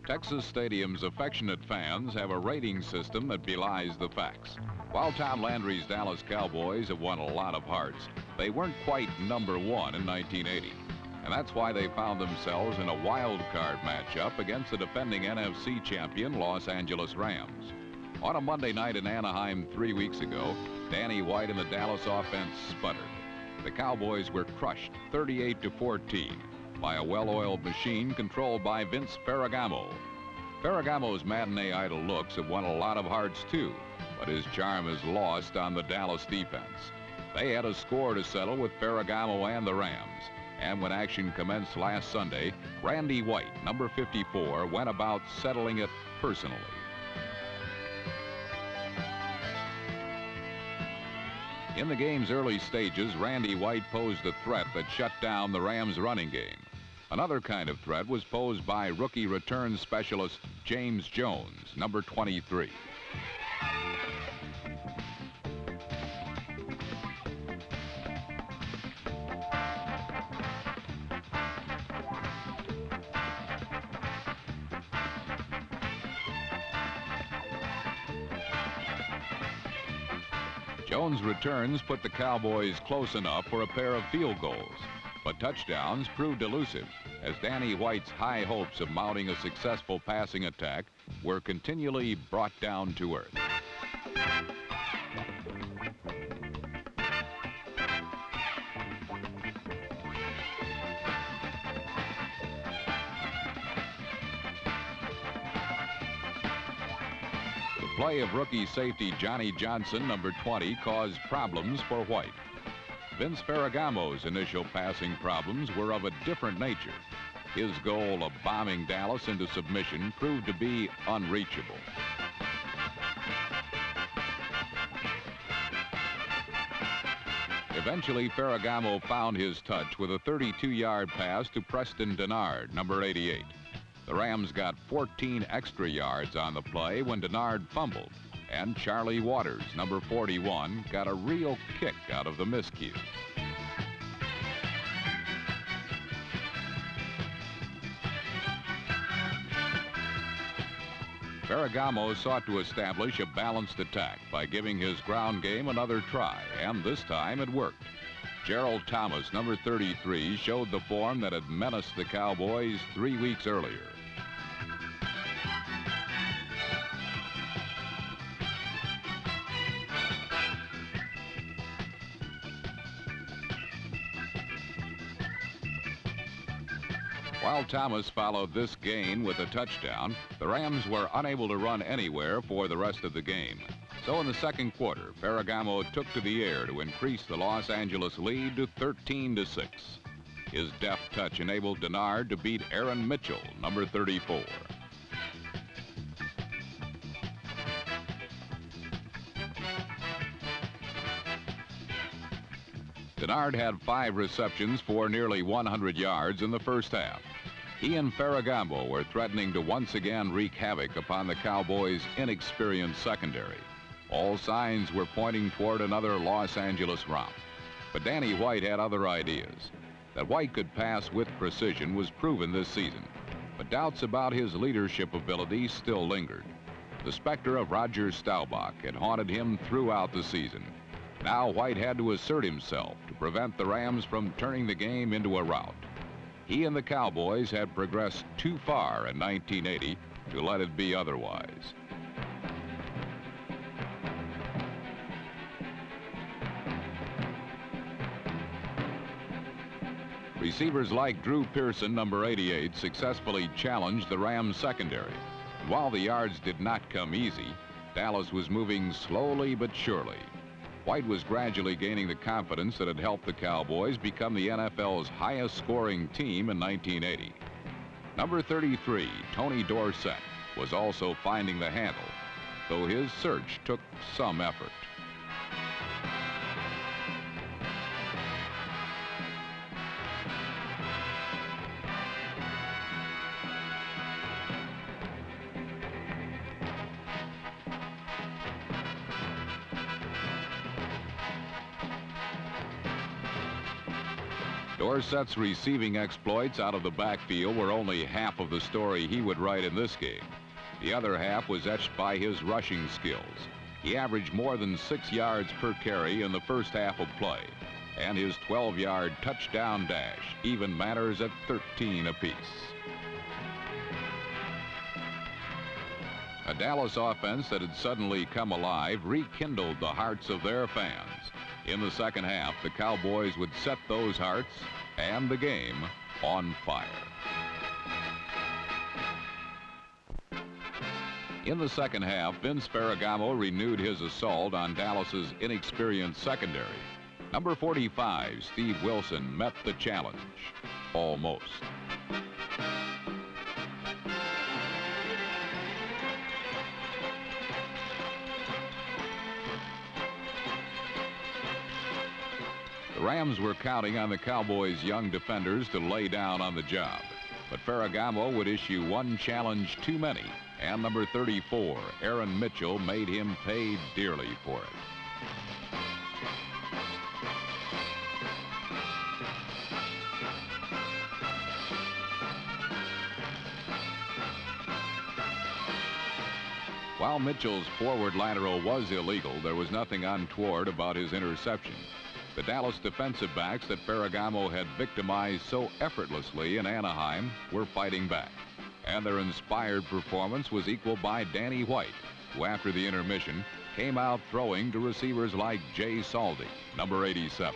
Texas Stadium's affectionate fans have a rating system that belies the facts. While Tom Landry's Dallas Cowboys have won a lot of hearts, they weren't quite number one in 1980. And that's why they found themselves in a wild card matchup against the defending NFC champion Los Angeles Rams. On a Monday night in Anaheim 3 weeks ago, Danny White and the Dallas offense sputtered. The Cowboys were crushed 38-14 by a well-oiled machine controlled by Vince Ferragamo. Ferragamo's matinee idol looks have won a lot of hearts too, but his charm is lost on the Dallas defense. They had a score to settle with Ferragamo and the Rams, and when action commenced last Sunday, Randy White, number 54, went about settling it personally. In the game's early stages, Randy White posed a threat that shut down the Rams' running game. Another kind of threat was posed by rookie return specialist James Jones, number 23. Jones' returns put the Cowboys close enough for a pair of field goals, but touchdowns proved elusive as Danny White's high hopes of mounting a successful passing attack were continually brought down to earth. The play of rookie safety Johnny Johnson, number 20, caused problems for White. Vince Ferragamo's initial passing problems were of a different nature. His goal of bombing Dallas into submission proved to be unreachable. Eventually, Ferragamo found his touch with a 32-yard pass to Preston Denard, number 88. The Rams got 14 extra yards on the play when Denard fumbled, and Charlie Waters, number 41, got a real kick out of the miscue. Ferragamo sought to establish a balanced attack by giving his ground game another try, and this time it worked. Gerald Thomas, number 33, showed the form that had menaced the Cowboys 3 weeks earlier. While Thomas followed this gain with a touchdown, the Rams were unable to run anywhere for the rest of the game. So in the second quarter, Ferragamo took to the air to increase the Los Angeles lead to 13-6. His deft touch enabled Denard to beat Aaron Mitchell, number 34. Denard had 5 receptions for nearly 100 yards in the first half. He and Ferragamo were threatening to once again wreak havoc upon the Cowboys' inexperienced secondary. All signs were pointing toward another Los Angeles romp. But Danny White had other ideas. That White could pass with precision was proven this season, but doubts about his leadership ability still lingered. The specter of Roger Staubach had haunted him throughout the season. Now White had to assert himself to prevent the Rams from turning the game into a rout. He and the Cowboys had progressed too far in 1980 to let it be otherwise. Receivers like Drew Pearson, number 88, successfully challenged the Rams secondary. And while the yards did not come easy, Dallas was moving slowly but surely. White was gradually gaining the confidence that had helped the Cowboys become the NFL's highest-scoring team in 1980. Number 33, Tony Dorsett, was also finding the handle, though his search took some effort. Dorsett's receiving exploits out of the backfield were only half of the story he would write in this game. The other half was etched by his rushing skills. He averaged more than 6 yards per carry in the first half of play, and his 12-yard touchdown dash even matters at 13 apiece. A Dallas offense that had suddenly come alive rekindled the hearts of their fans. In the second half, the Cowboys would set those hearts and the game on fire. In the second half, Vince Ferragamo renewed his assault on Dallas's inexperienced secondary. Number 45, Steve Wilson, met the challenge. Almost. The Rams were counting on the Cowboys' young defenders to lay down on the job. But Ferragamo would issue one challenge too many, and number 34, Aaron Mitchell, made him pay dearly for it. While Mitchell's forward lateral was illegal, there was nothing untoward about his interception. The Dallas defensive backs that Ferragamo had victimized so effortlessly in Anaheim were fighting back, and their inspired performance was equaled by Danny White, who after the intermission came out throwing to receivers like Jay Saldi, number 87.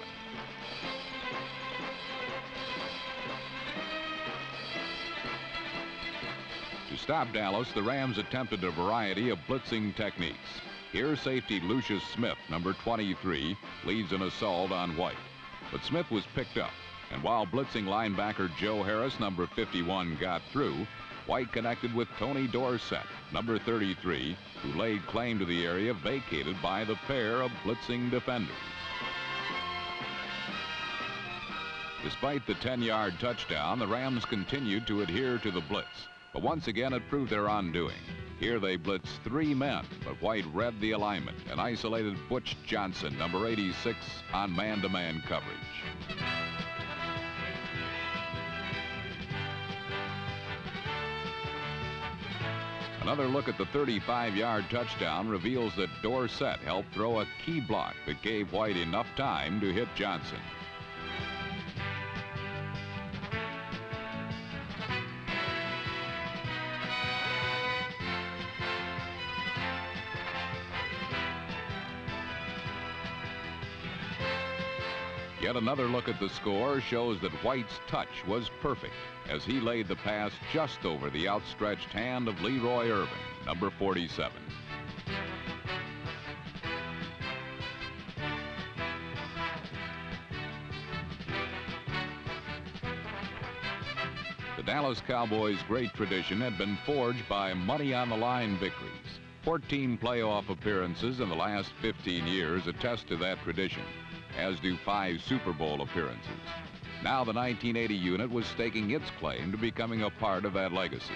To stop Dallas, the Rams attempted a variety of blitzing techniques. Here, safety Lucius Smith, number 23, leads an assault on White. But Smith was picked up, and while blitzing linebacker Joe Harris, number 51, got through, White connected with Tony Dorsett, number 33, who laid claim to the area vacated by the pair of blitzing defenders. Despite the 10-yard touchdown, the Rams continued to adhere to the blitz, but once again it proved their undoing. Here they blitzed 3 men, but White read the alignment and isolated Butch Johnson, number 86, on man-to-man coverage. Another look at the 35-yard touchdown reveals that Dorsett helped throw a key block that gave White enough time to hit Johnson. Yet another look at the score shows that White's touch was perfect as he laid the pass just over the outstretched hand of Leroy Irvin, number 47. The Dallas Cowboys' great tradition had been forged by money-on-the-line victories. 14 playoff appearances in the last 15 years attest to that tradition, as do 5 Super Bowl appearances. Now the 1980 unit was staking its claim to becoming a part of that legacy.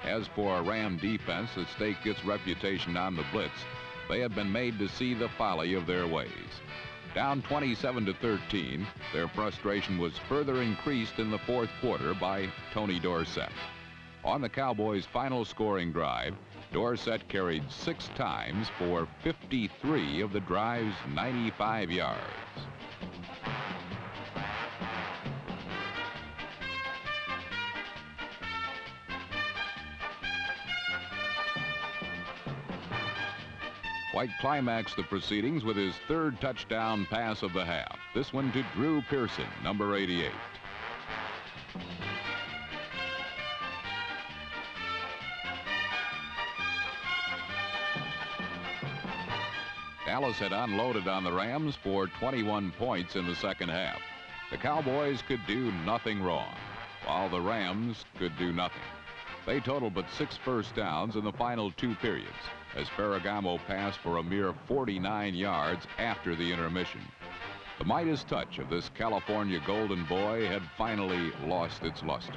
As for a Ram defense that staked its reputation on the blitz, they had been made to see the folly of their ways. Down 27-13, their frustration was further increased in the fourth quarter by Tony Dorsett. On the Cowboys' final scoring drive, Dorsett carried 6 times for 53 of the drive's 95 yards. White climaxed the proceedings with his 3rd touchdown pass of the half, this one to Drew Pearson, number 88. Dallas had unloaded on the Rams for 21 points in the second half. The Cowboys could do nothing wrong, while the Rams could do nothing. They totaled but 6 first downs in the final 2 periods, as Ferragamo passed for a mere 49 yards after the intermission. The Midas touch of this California Golden Boy had finally lost its luster.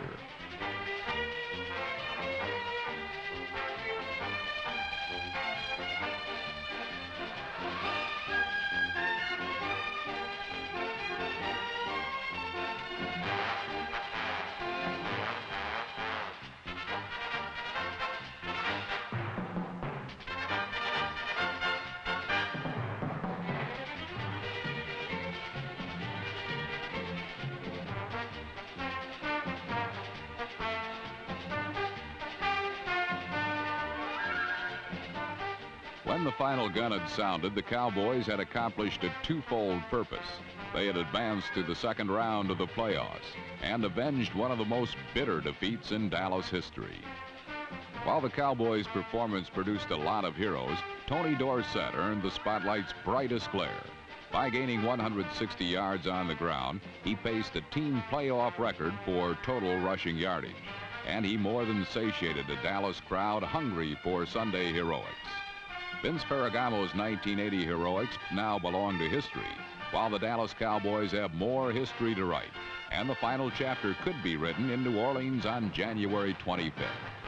When the final gun had sounded, the Cowboys had accomplished a twofold purpose. They had advanced to the second round of the playoffs and avenged one of the most bitter defeats in Dallas history. While the Cowboys' performance produced a lot of heroes, Tony Dorsett earned the spotlight's brightest glare. By gaining 160 yards on the ground, he paced a team playoff record for total rushing yardage, and he more than satiated a Dallas crowd hungry for Sunday heroics. Vince Ferragamo's 1980 heroics now belong to history, while the Dallas Cowboys have more history to write, and the final chapter could be written in New Orleans on January 25th.